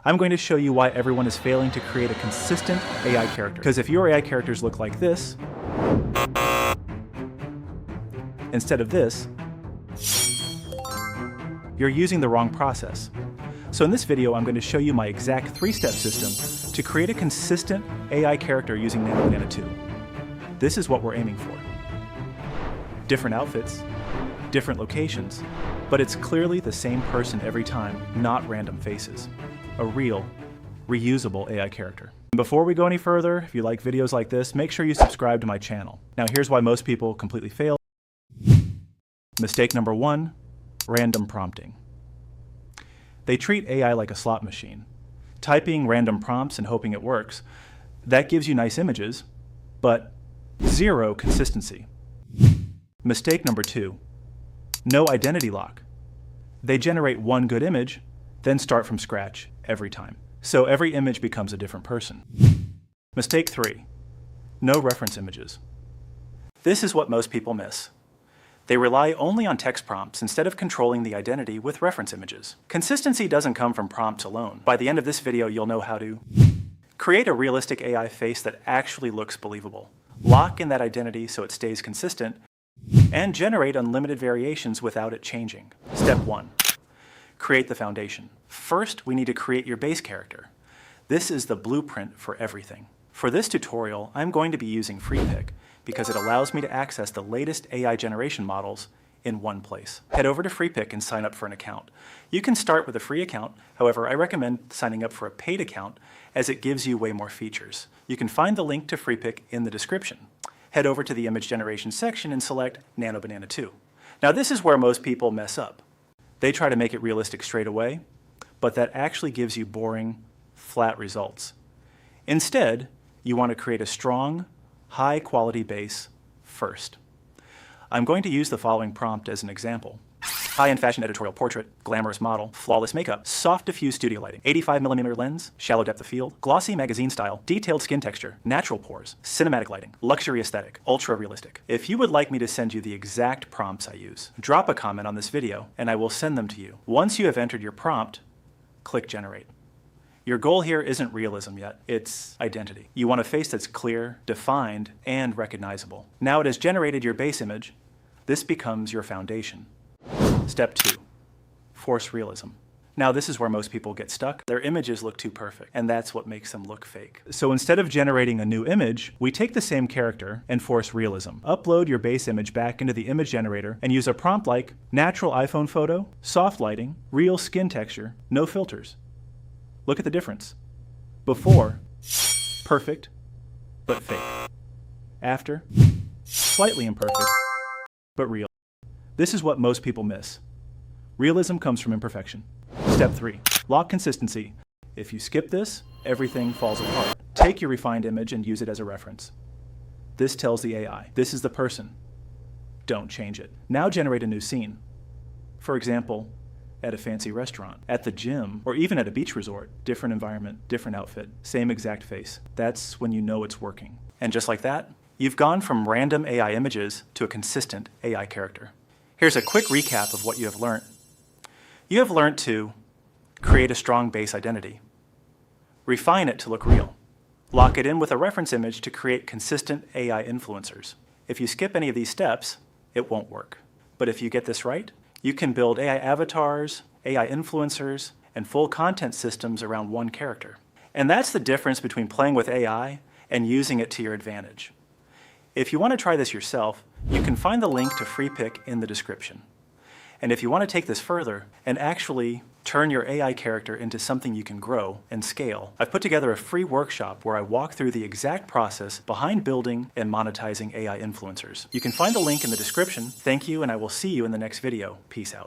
I'm going to show you why everyone is failing to create a consistent AI character. Because if your AI characters look like this, instead of this, you're using the wrong process. So in this video, I'm going to show you my exact 3-step system to create a consistent AI character using Nanobanana 2. This is what we're aiming for. Different outfits, different locations, but it's clearly the same person every time, not random faces. A real, reusable AI character. Before we go any further, if you like videos like this, make sure you subscribe to my channel. Now here's why most people completely fail. Mistake number 1, random prompting. They treat AI like a slot machine. Typing random prompts and hoping it works, that gives you nice images, but zero consistency. Mistake number 2, no identity lock. They generate one good image, then start from scratch every time. So every image becomes a different person. Mistake 3, no reference images. This is what most people miss. They rely only on text prompts instead of controlling the identity with reference images. Consistency doesn't come from prompts alone. By the end of this video, you'll know how to create a realistic AI face that actually looks believable, lock in that identity so it stays consistent, and generate unlimited variations without it changing. Step 1. Create the foundation. First, we need to create your base character. This is the blueprint for everything. For this tutorial, I'm going to be using FreePik because it allows me to access the latest AI generation models in one place. Head over to FreePik and sign up for an account. You can start with a free account, however, I recommend signing up for a paid account as it gives you way more features. You can find the link to FreePik in the description. Head over to the image generation section and select Nanobanana 2. Now this is where most people mess up. They try to make it realistic straight away, but that actually gives you boring, flat results. Instead, you want to create a strong, high-quality base first. I'm going to use the following prompt as an example. High-end fashion editorial portrait, glamorous model, flawless makeup, soft diffuse studio lighting, 85mm lens, shallow depth of field, glossy magazine style, detailed skin texture, natural pores, cinematic lighting, luxury aesthetic, ultra realistic. If you would like me to send you the exact prompts I use, drop a comment on this video and I will send them to you. Once you have entered your prompt, click generate. Your goal here isn't realism yet, it's identity. You want a face that's clear, defined, and recognizable. Now it has generated your base image. This becomes your foundation. Step 2, force realism. Now this is where most people get stuck. Their images look too perfect, and that's what makes them look fake. So instead of generating a new image, we take the same character and force realism. Upload your base image back into the image generator and use a prompt like natural iPhone photo, soft lighting, real skin texture, no filters. Look at the difference. Before, perfect, but fake. After, slightly imperfect, but real. This is what most people miss. Realism comes from imperfection. Step 3, lock consistency. If you skip this, everything falls apart. Take your refined image and use it as a reference. This tells the AI, this is the person. Don't change it. Now generate a new scene. For example, at a fancy restaurant, at the gym, or even at a beach resort. Different environment, different outfit, same exact face. That's when you know it's working. And just like that, you've gone from random AI images to a consistent AI character. Here's a quick recap of what you have learned. You have learned to create a strong base identity, refine it to look real, lock it in with a reference image to create consistent AI influencers. If you skip any of these steps, it won't work. But if you get this right, you can build AI avatars, AI influencers, and full content systems around one character. And that's the difference between playing with AI and using it to your advantage. If you want to try this yourself, you can find the link to FreePik in the description. And if you want to take this further and actually turn your AI character into something you can grow and scale, I've put together a free workshop where I walk through the exact process behind building and monetizing AI influencers. You can find the link in the description. Thank you, and I will see you in the next video. Peace out.